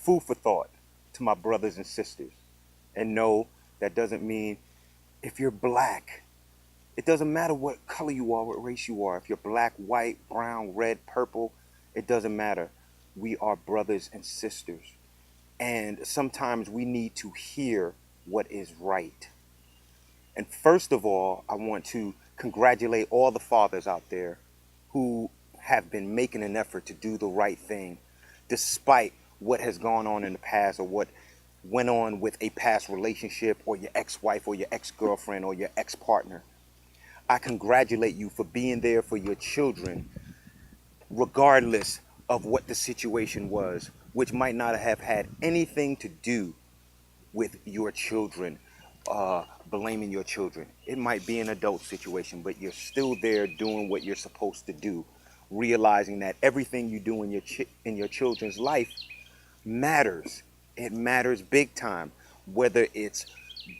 food for thought to my brothers and sisters. And no, that doesn't mean if you're black, it doesn't matter what color you are, what race you are. If you're black, white, brown, red, purple, it doesn't matter. We are brothers and sisters. And sometimes we need to hear what is right. And first of all, I want to congratulate all the fathers out there who have been making an effort to do the right thing despite what has gone on in the past or what went on with a past relationship or your ex-wife or your ex-girlfriend or your ex-partner. I congratulate you for being there for your children regardless of what the situation was, which might not have had anything to do with your children, blaming your children. It might be an adult situation, but you're still there doing what you're supposed to do, realizing that everything you do in your children's life matters. It matters big time, whether it's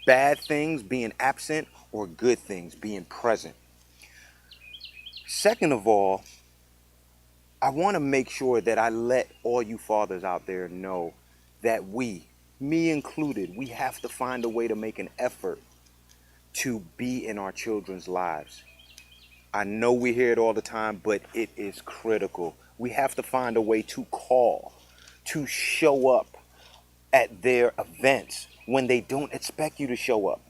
bad things being absent or good things being present. Second of all, I want to make sure that I let all you fathers out there know that we, me included, we have to find a way to make an effort to be in our children's lives. I know we hear it all the time, but it is critical. We have to find a way to call, to show up at their events when they don't expect you to show up.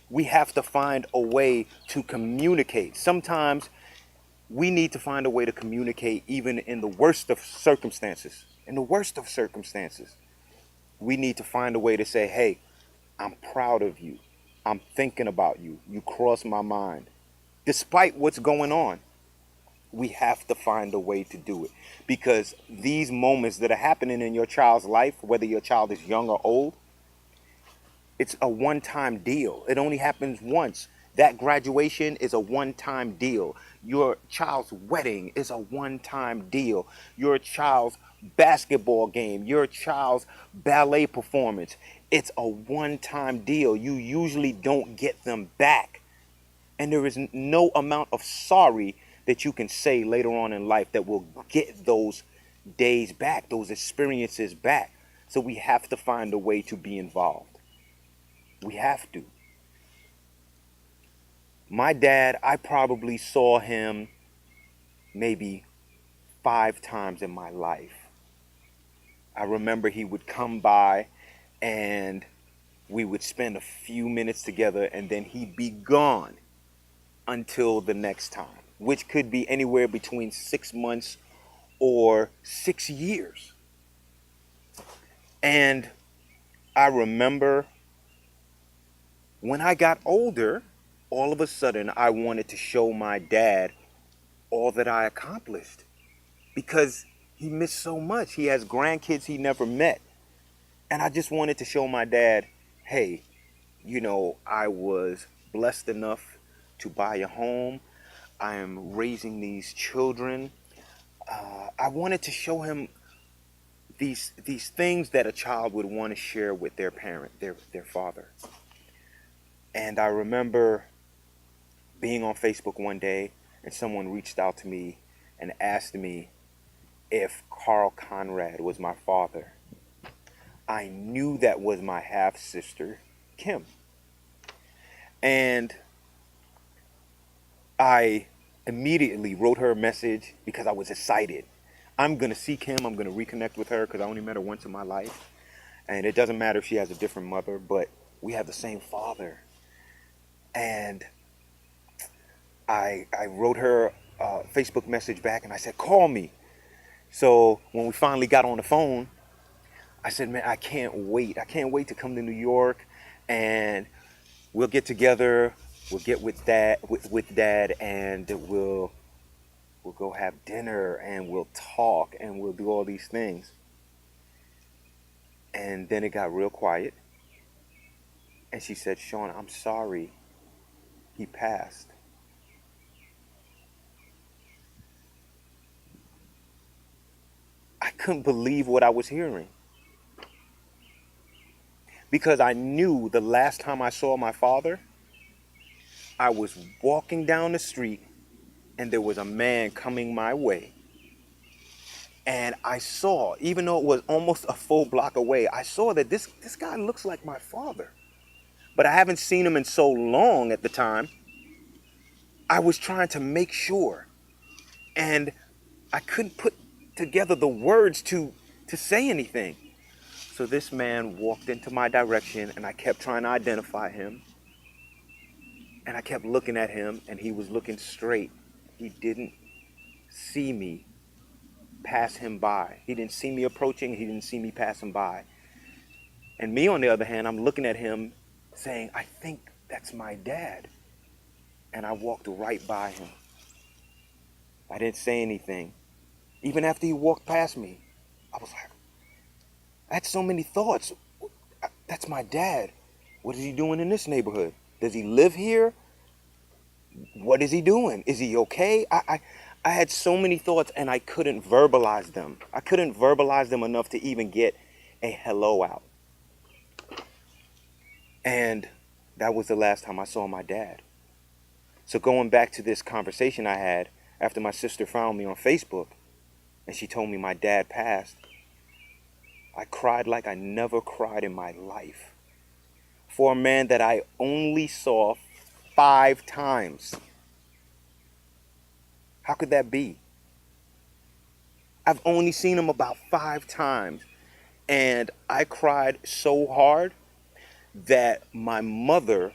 We have to find a way to communicate. Sometimes we need to find a way to communicate even in the worst of circumstances. In the worst of circumstances, we need to find a way to say, hey, I'm proud of you. I'm thinking about you. You cross my mind. Despite what's going on, we have to find a way to do it. Because these moments that are happening in your child's life, whether your child is young or old, it's a one-time deal. It only happens once. That graduation is a one-time deal. Your child's wedding is a one-time deal. Your child's basketball game, your child's ballet performance, it's a one-time deal. You usually don't get them back. And there is no amount of sorry that you can say later on in life that will get those days back, those experiences back. So we have to find a way to be involved. We have to. My dad, I probably saw him maybe 5 times in my life. I remember he would come by and we would spend a few minutes together and then he'd be gone until the next time, which could be anywhere between 6 months or 6 years. And I remember when I got older, all of a sudden I wanted to show my dad all that I accomplished because he missed so much. He has grandkids he never met. And I just wanted to show my dad, hey, I was blessed enough to buy a home. I am raising these children. I wanted to show him these things that a child would want to share with their parent, their father. And I remember being on Facebook one day and someone reached out to me and asked me if Carl Conrad was my father. I knew that was my half-sister, Kim. And I immediately wrote her a message because I was excited. I'm going to see Kim. I'm going to reconnect with her because I only met her once in my life. And it doesn't matter if she has a different mother, but we have the same father. And I wrote her a Facebook message back and I said, call me. So when we finally got on the phone, I said, man, I can't wait. I can't wait to come to New York and we'll get together. We'll get with dad and we'll go have dinner and we'll talk and we'll do all these things. And then it got real quiet. And she said, Shawn, I'm sorry. He passed. I couldn't believe what I was hearing. Because I knew the last time I saw my father, I was walking down the street and there was a man coming my way. And I saw, even though it was almost a full block away, I saw that this guy looks like my father. But I haven't seen him in so long at the time. I was trying to make sure. And I couldn't put together the words to say anything. So this man walked into my direction and I kept trying to identify him. And I kept looking at him and he was looking straight. He didn't see me pass him by. He didn't see me approaching. He didn't see me passing by. And me, on the other hand, I'm looking at him saying, I think that's my dad. And I walked right by him. I didn't say anything. Even after he walked past me, I was like, I had so many thoughts. That's my dad. What is he doing in this neighborhood? Does he live here? What is he doing? Is he okay? I had so many thoughts and I couldn't verbalize them. I couldn't verbalize them enough to even get a hello out. And that was the last time I saw my dad. So going back to this conversation I had after my sister found me on Facebook and she told me my dad passed, I cried like I never cried in my life. For a man that I only saw 5 times. How could that be? I've only seen him about 5 times. And I cried so hard that my mother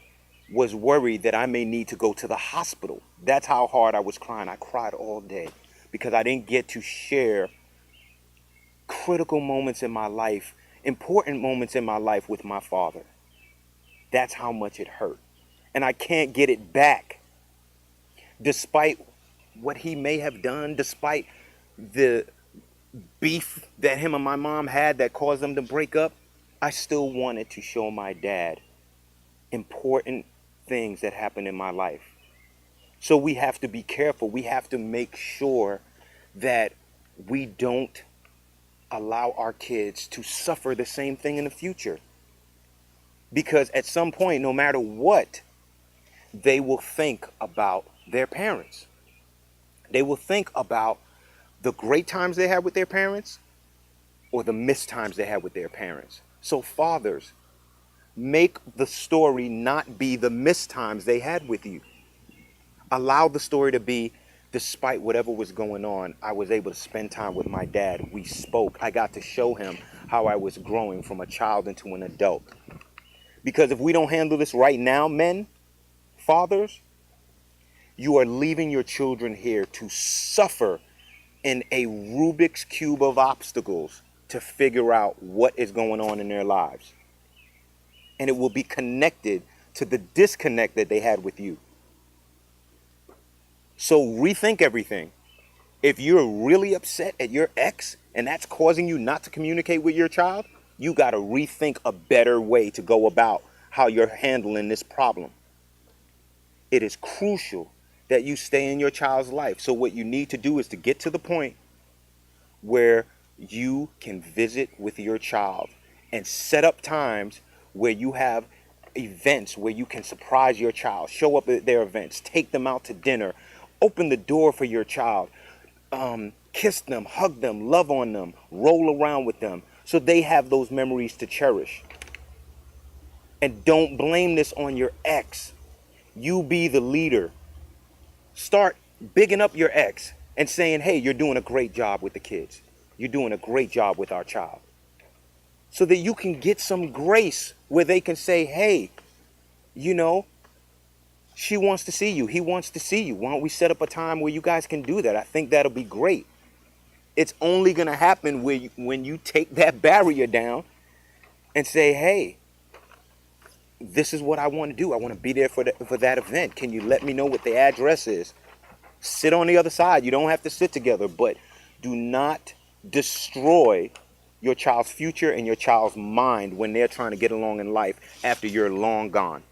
was worried that I may need to go to the hospital. That's how hard I was crying. I cried all day because I didn't get to share critical moments in my life, important moments in my life with my father. That's how much it hurt. And I can't get it back. Despite what he may have done, despite the beef that him and my mom had that caused them to break up, I still wanted to show my dad important things that happened in my life. So we have to be careful. We have to make sure that we don't allow our kids to suffer the same thing in the future. Because at some point, no matter what, they will think about their parents. They will think about the great times they had with their parents or the missed times they had with their parents. So fathers, make the story not be the missed times they had with you. Allow the story to be, despite whatever was going on, I was able to spend time with my dad. We spoke. I got to show him how I was growing from a child into an adult. Because if we don't handle this right now, men, fathers, you are leaving your children here to suffer in a Rubik's Cube of obstacles to figure out what is going on in their lives. And it will be connected to the disconnect that they had with you. So rethink everything. If you're really upset at your ex and that's causing you not to communicate with your child, you got to rethink a better way to go about how you're handling this problem. It is crucial that you stay in your child's life. So what you need to do is to get to the point where you can visit with your child and set up times where you have events where you can surprise your child, show up at their events, take them out to dinner, open the door for your child, kiss them, hug them, love on them, roll around with them, so they have those memories to cherish. And don't blame this on your ex. You be the leader. Start bigging up your ex and saying, hey, you're doing a great job with the kids. You're doing a great job with our child. So that you can get some grace where they can say, hey, you know, she wants to see you. He wants to see you. Why don't we set up a time where you guys can do that? I think that'll be great. It's only going to happen when you take that barrier down and say, hey, this is what I want to do. I want to be there for that event. Can you let me know what the address is? Sit on the other side. You don't have to sit together, but do not destroy your child's future and your child's mind when they're trying to get along in life after you're long gone.